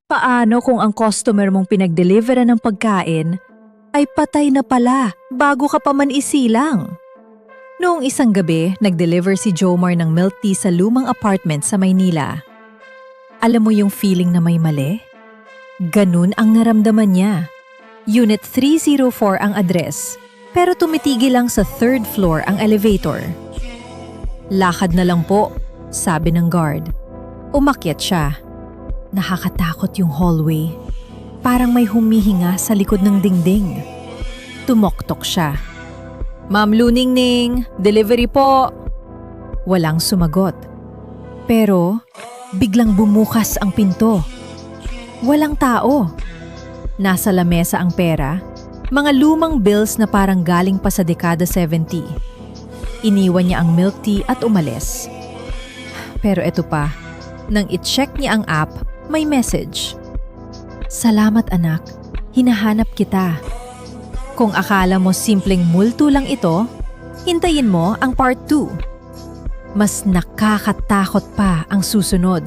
Paano kung ang customer mong pinag-deliveran ng pagkain ay patay na pala bago ka pa man isilang? Noong isang gabi, nag-deliver si Jomar ng milk tea sa lumang apartment sa Maynila. Alam mo yung feeling na may mali? Ganun ang naramdaman niya. Unit 304 ang address, pero tumitigil lang sa third floor ang elevator. Lakad na lang po, sabi ng guard. Umakyat siya. Nakakatakot yung hallway. Parang may humihinga sa likod ng dingding. Tumoktok siya. Ma'am Luningning, delivery po. Walang sumagot. Pero biglang bumukas ang pinto. Walang tao. Nasa lamesa ang pera, mga lumang bills na parang galing pa sa dekada 70. Iniwan niya ang milk tea at umalis. Pero eto pa, nang i-check niya ang app, may message. Salamat anak, hinahanap kita. Kung akala mo simpleng multo lang ito, hintayin mo ang part 2. Mas nakakatakot pa ang susunod.